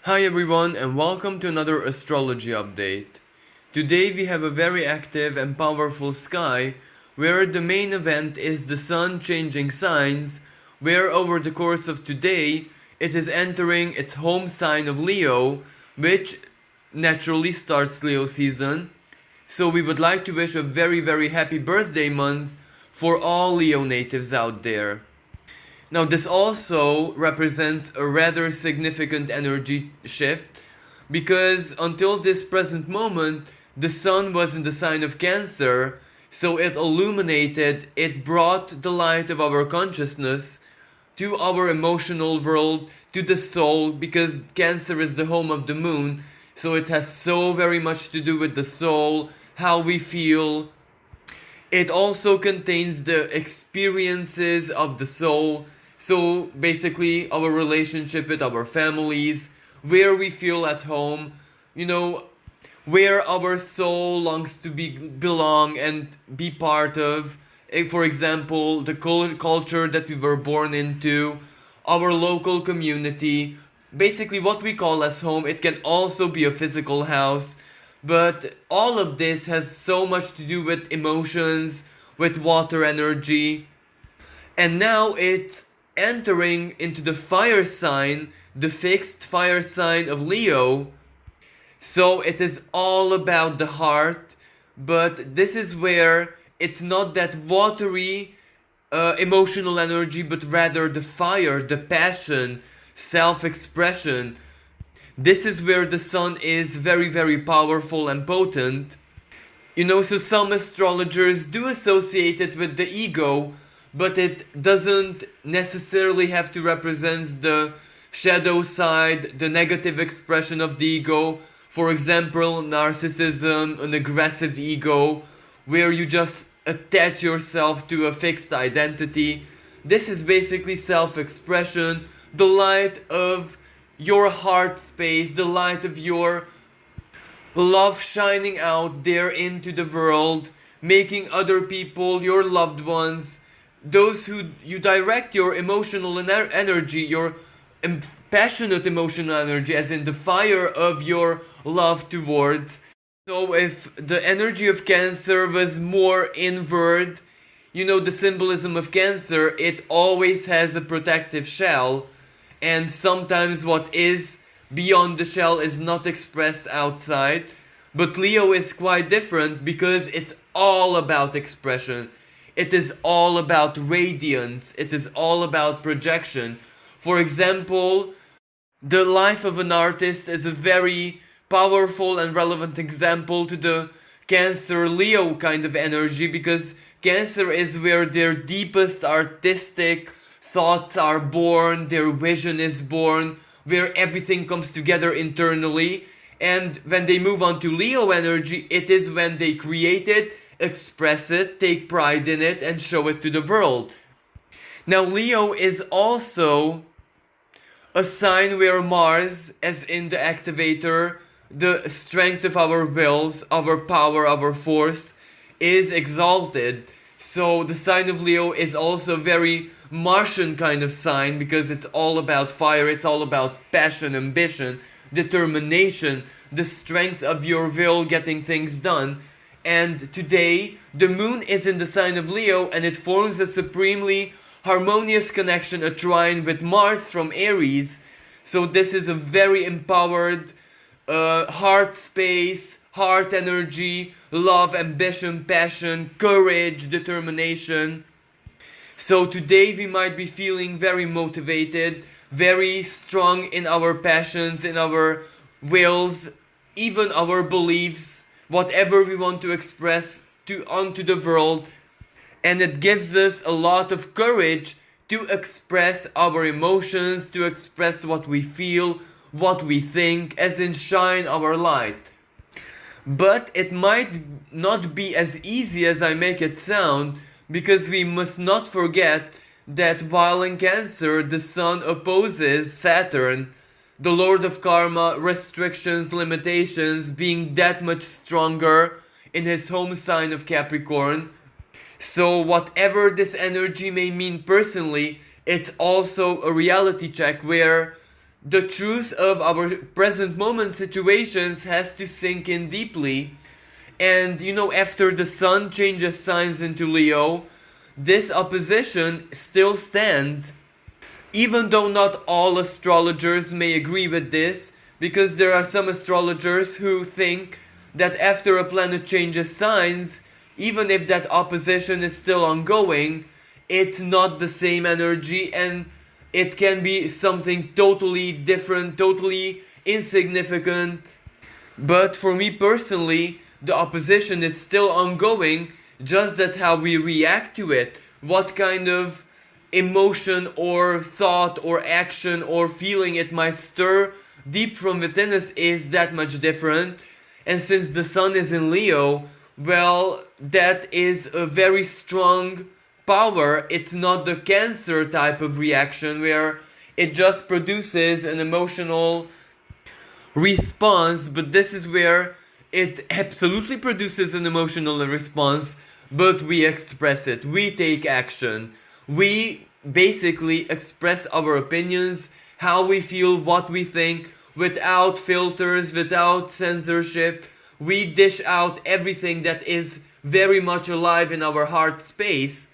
Hi everyone and welcome to another astrology update. Today we have a very active and powerful sky where the main event is the sun changing signs, where over the course of today it is entering its home sign of Leo, which naturally starts Leo season. So we would like to wish a very happy birthday month for all Leo natives out there. Now, this also represents a rather significant energy shift because until this present moment, the sun was in the sign of Cancer, so it illuminated, it brought the light of our consciousness to our emotional world, to the soul, because Cancer is the home of the moon, so it has so very much to do with the soul, how we feel. It also contains the experiences of the soul. So basically, our relationship with our families, where we feel at home, you know, where our soul longs to belong and be part of. For example, the culture that we were born into, our local community, basically what we call as home. It can also be a physical house, but all of this has so much to do with emotions, with water energy. And now it's entering into the fire sign, the fixed fire sign of Leo. So it is all about the heart, but this is where it's not that watery emotional energy, but rather the fire, the passion, self expression. This is where the sun is very powerful and potent. So some astrologers do associate it with the ego, but it doesn't necessarily have to represent the shadow side, the negative expression of the ego. For example, narcissism, an aggressive ego, where you just attach yourself to a fixed identity. This is basically self-expression, the light of your heart space, the light of your love shining out there into the world, making other people, your loved ones, those who you direct your emotional energy, your passionate emotional energy, as in the fire of your love towards. So if the energy of Cancer was more inward, the symbolism of Cancer, it always has a protective shell, and sometimes what is beyond the shell is not expressed outside. But Leo is quite different because it's all about expression. It is all about radiance. It is all about projection. For example, the life of an artist is a very powerful and relevant example to the Cancer Leo kind of energy, because Cancer is where their deepest artistic thoughts are born, their vision is born, where everything comes together internally. And when they move on to Leo energy, it is when they create it, express it, take pride in it, and show it to the world. Now, Leo is also a sign where Mars, as in the activator, the strength of our wills, our power, our force, is exalted. So the sign of Leo is also a very Martian kind of sign, because it's all about fire, it's all about passion, ambition, determination, the strength of your will getting things done. And today, the moon is in the sign of Leo, and it forms a supremely harmonious connection, a trine with Mars from Aries. So this is a very empowered heart space, heart energy, love, ambition, passion, courage, determination. So today we might be feeling very motivated, very strong in our passions, in our wills, even our beliefs, whatever we want to express onto the world. And it gives us a lot of courage to express our emotions, to express what we feel, what we think, as in shine our light. But it might not be as easy as I make it sound, because we must not forget that while in Cancer the Sun opposes Saturn, the Lord of Karma, restrictions, limitations, being that much stronger in his home sign of Capricorn. So whatever this energy may mean personally, it's also a reality check where the truth of our present moment situations has to sink in deeply. And after the sun changes signs into Leo, this opposition still stands. Even though not all astrologers may agree with this, because there are some astrologers who think that after a planet changes signs, even if that opposition is still ongoing, it's not the same energy and it can be something totally different, totally insignificant. But for me personally, the opposition is still ongoing, just that how we react to it, what kind of emotion or thought or action or feeling it might stir deep from within us is that much different. And since the sun is in Leo, well, that is a very strong power. It's not the Cancer type of reaction where it just produces an emotional response, but this is where it absolutely produces an emotional response, but we express it, we take action, we basically express our opinions, how we feel, what we think, without filters, without censorship. We dish out everything that is very much alive in our heart space.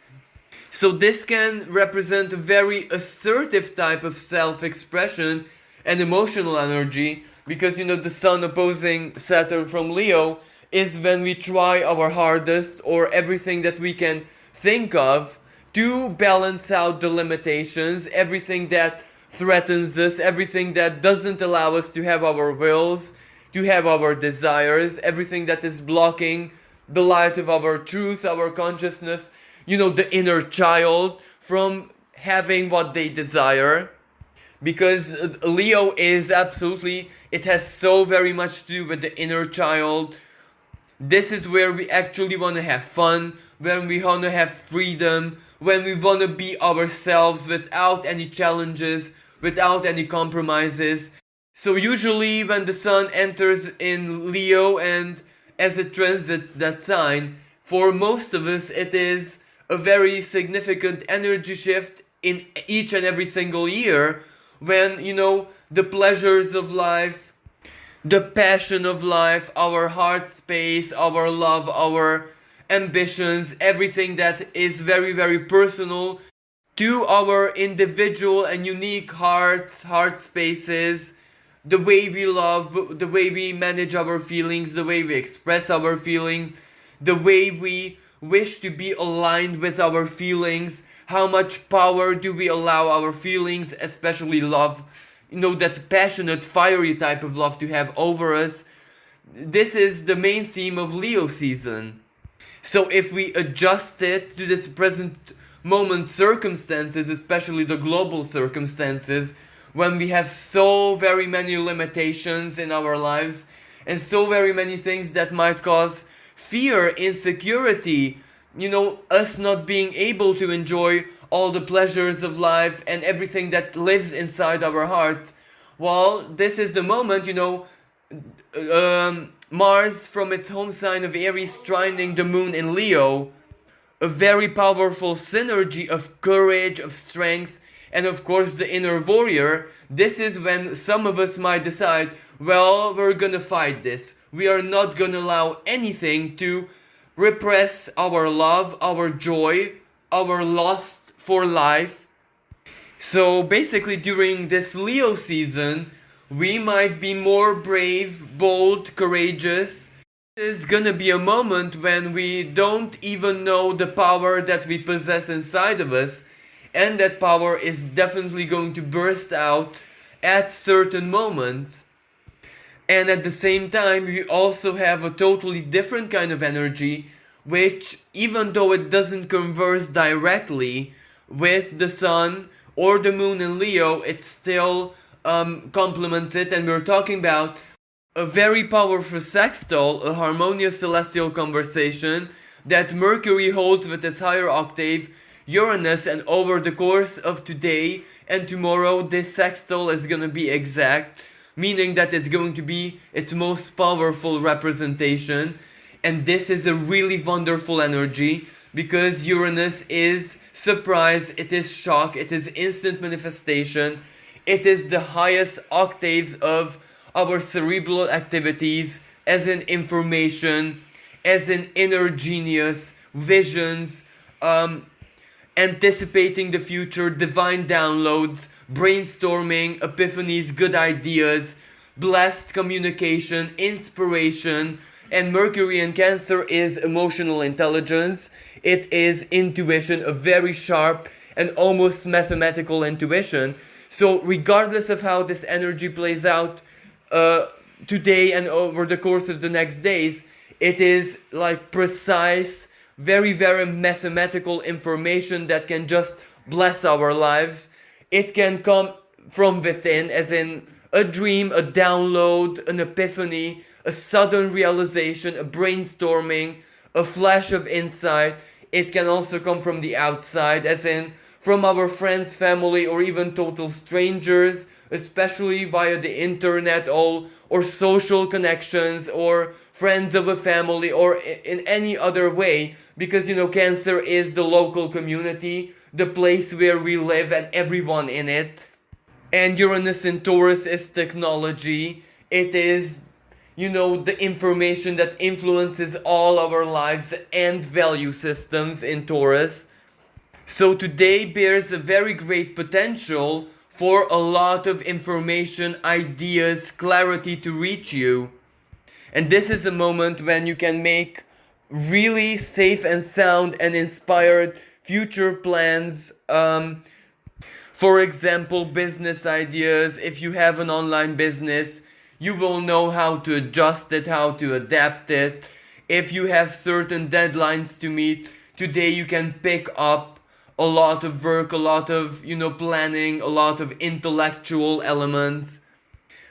So this can represent a very assertive type of self-expression and emotional energy, because the sun opposing Saturn from Leo is when we try our hardest, or everything that we can think of, to balance out the limitations, everything that threatens us, everything that doesn't allow us to have our wills, to have our desires, everything that is blocking the light of our truth, our consciousness, the inner child from having what they desire. Because Leo is absolutely, it has so very much to do with the inner child. This is where we actually want to have fun, when we want to have freedom, when we want to be ourselves without any challenges, without any compromises. So usually when the sun enters in Leo and as it transits that sign, for most of us it is a very significant energy shift in each and every single year, when the pleasures of life, the passion of life, our heart space, our love, our ambitions, everything that is very, very personal to our individual and unique heart spaces, the way we love, the way we manage our feelings, the way we express our feelings, the way we wish to be aligned with our feelings, how much power do we allow our feelings, especially love, that passionate, fiery type of love to have over us. This is the main theme of Leo season. So if we adjust it to this present moment circumstances, especially the global circumstances, when we have so very many limitations in our lives and so very many things that might cause fear, insecurity, us not being able to enjoy all the pleasures of life and everything that lives inside our hearts. Well, this is the moment, Mars from its home sign of Aries trining the moon in Leo, a very powerful synergy of courage, of strength, and of course the inner warrior. This is when some of us might decide, well, we're gonna fight this. We are not gonna allow anything to repress our love, our joy, our lust for life. So basically during this Leo season, we might be more brave, bold, courageous. This is gonna be a moment when we don't even know the power that we possess inside of us, and that power is definitely going to burst out at certain moments. And at the same time, we also have a totally different kind of energy, which, even though it doesn't converse directly with the sun or the moon in Leo, it still complements it. And we're talking about a very powerful sextile, a harmonious celestial conversation that Mercury holds with its higher octave, Uranus, and over the course of today and tomorrow, this sextile is going to be exact, meaning that it's going to be its most powerful representation. And this is a really wonderful energy, because Uranus is surprise, it is shock, it is instant manifestation, It is the highest octaves of our cerebral activities, as in information, as in inner genius, visions, anticipating the future, divine downloads, brainstorming, epiphanies, good ideas, blessed communication, inspiration. And Mercury in Cancer is emotional intelligence. It is intuition, a very sharp and almost mathematical intuition. So regardless of how this energy plays out today and over the course of the next days, it is like precise, very, very mathematical information that can just bless our lives. It can come from within, as in a dream, a download, an epiphany, a sudden realization, a brainstorming, a flash of insight. It can also come from the outside, as in from our friends, family, or even total strangers, especially via the internet or social connections or friends of a family or in any other way, because Cancer is the local community, the place where we live and everyone in it. And Uranus in Taurus is technology. It is the information that influences all our lives and value systems in Taurus. So today bears a very great potential for a lot of information, ideas, clarity to reach you. And this is a moment when you can make really safe and sound and inspired future plans. For example, business ideas. If you have an online business, you will know how to adjust it, how to adapt it. If you have certain deadlines to meet, today you can pick up a lot of work, a lot of, planning, a lot of intellectual elements.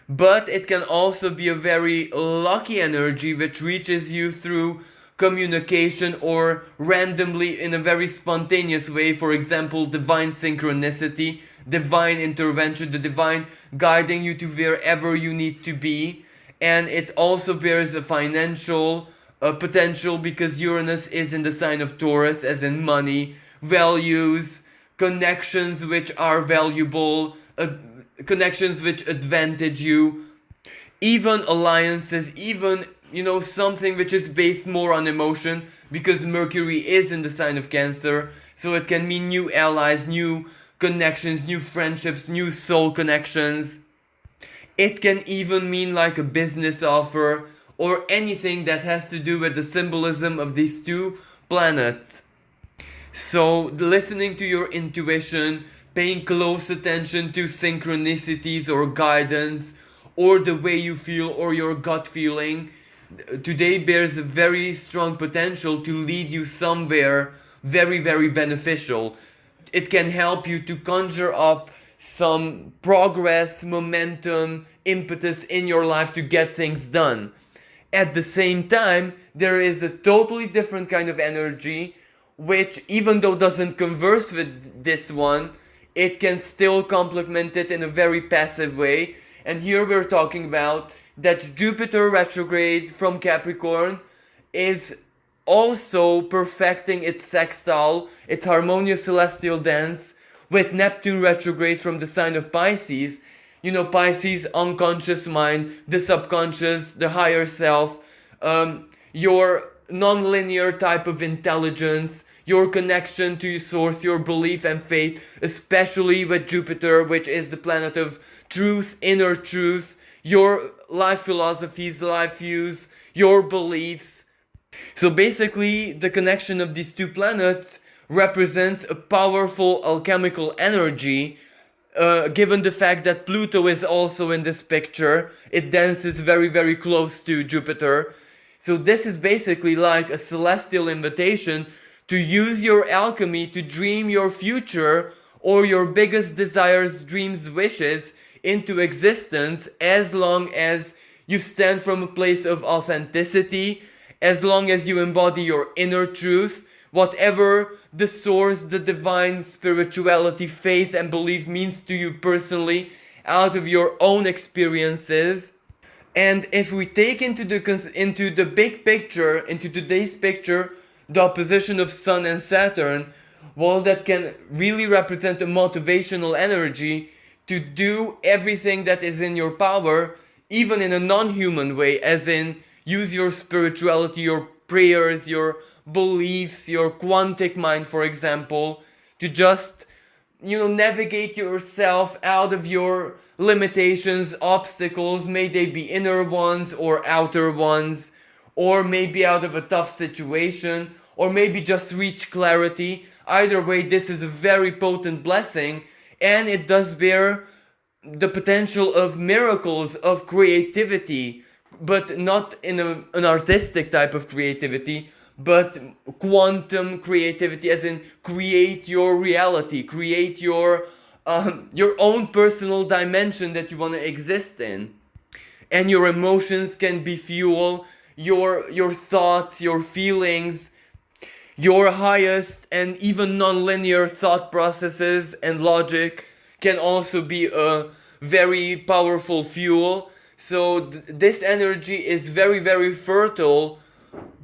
But it can also be a very lucky energy which reaches you through communication or randomly in a very spontaneous way. For example, divine synchronicity, divine intervention, the divine guiding you to wherever you need to be. And it also bears a financial potential because Uranus is in the sign of Taurus, as in money, values, connections which are valuable, connections which advantage you, even alliances, even something which is based more on emotion, because Mercury is in the sign of Cancer, so it can mean new allies, new connections, new friendships, new soul connections. It can even mean like a business offer or anything that has to do with the symbolism of these two planets. So listening to your intuition, paying close attention to synchronicities or guidance, or the way you feel or your gut feeling, today bears a very strong potential to lead you somewhere very, very beneficial. It can help you to conjure up some progress, momentum, impetus in your life to get things done. At the same time, there is a totally different kind of energy which, even though doesn't converse with this one, it can still complement it in a very passive way. And here we're talking about that Jupiter retrograde from Capricorn is also perfecting its sextile, its harmonious celestial dance, with Neptune retrograde from the sign of Pisces. Pisces, unconscious mind, the subconscious, the higher self, your non-linear type of intelligence, your connection to your source, your belief and faith, especially with Jupiter, which is the planet of truth, inner truth, your life philosophies, life views, your beliefs. So basically, the connection of these two planets represents a powerful alchemical energy. Given the fact that Pluto is also in this picture, it dances very, very close to Jupiter. So this is basically like a celestial invitation to use your alchemy to dream your future or your biggest desires, dreams, wishes into existence, as long as you stand from a place of authenticity, as long as you embody your inner truth, whatever the source, the divine spirituality, faith and belief means to you personally, out of your own experiences. And if we take into the big picture, into today's picture, the opposition of Sun and Saturn, well, that can really represent a motivational energy to do everything that is in your power, even in a non-human way, as in use your spirituality, your prayers, your beliefs, your quantic mind, for example, to just, navigate yourself out of your limitations, obstacles, may they be inner ones or outer ones, or maybe out of a tough situation, or maybe just reach clarity. Either way, this is a very potent blessing, and it does bear the potential of miracles, of creativity, but not in an artistic type of creativity, but quantum creativity, as in create your reality, create your own personal dimension that you want to exist in. And your emotions can be fuel, your thoughts, your feelings, your highest and even non-linear thought processes and logic can also be a very powerful fuel. So this energy is very, very fertile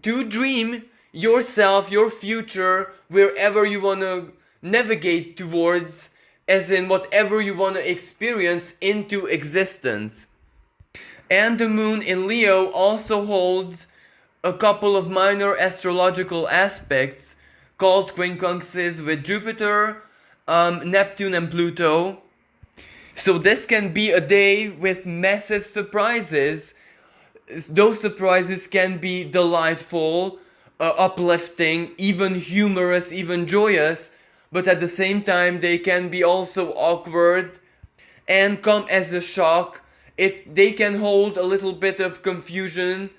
to dream yourself, your future, wherever you want to navigate towards, as in whatever you want to experience into existence. And the moon in Leo also holds a couple of minor astrological aspects called quincunxes with Jupiter, Neptune and Pluto. So this can be a day with massive surprises. Those surprises can be delightful, uplifting, even humorous, even joyous, but at the same time they can be also awkward and come as a shock. They can hold a little bit of confusion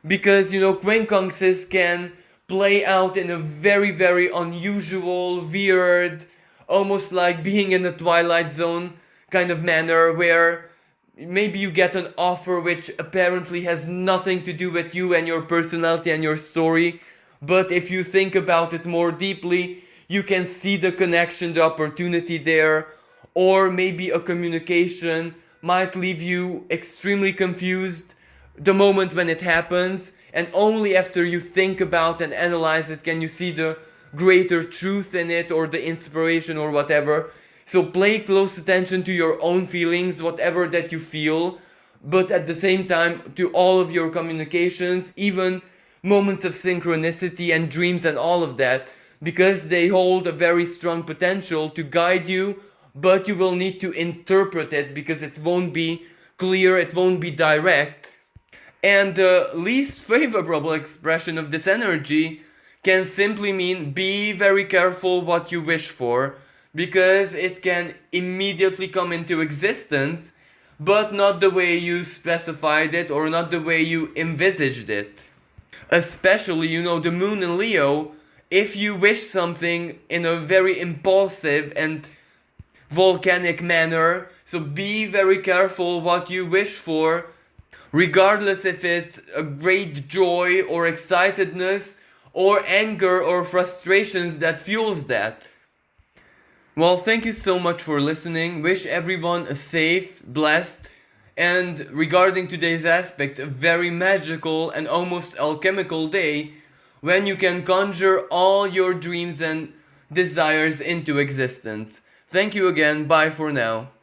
because, quincunxes can play out in a very, very unusual, weird, almost like being in a Twilight Zone kind of manner, where maybe you get an offer which apparently has nothing to do with you and your personality and your story, but if you think about it more deeply, you can see the connection, the opportunity there, or maybe a communication might leave you extremely confused the moment when it happens, and only after you think about and analyze it can you see the greater truth in it or the inspiration or whatever. So pay close attention to your own feelings, whatever that you feel, but at the same time to all of your communications, even moments of synchronicity and dreams and all of that, because they hold a very strong potential to guide you, but you will need to interpret it because it won't be clear, it won't be direct. And the least favorable expression of this energy can simply mean be very careful what you wish for, because it can immediately come into existence, but not the way you specified it or not the way you envisaged it. Especially, the moon in Leo, if you wish something in a very impulsive and volcanic manner, so be very careful what you wish for, regardless if it's a great joy or excitedness or anger or frustrations that fuels that. Well, thank you so much for listening. Wish everyone a safe, blessed, and regarding today's aspects, a very magical and almost alchemical day when you can conjure all your dreams and desires into existence. Thank you again. Bye for now.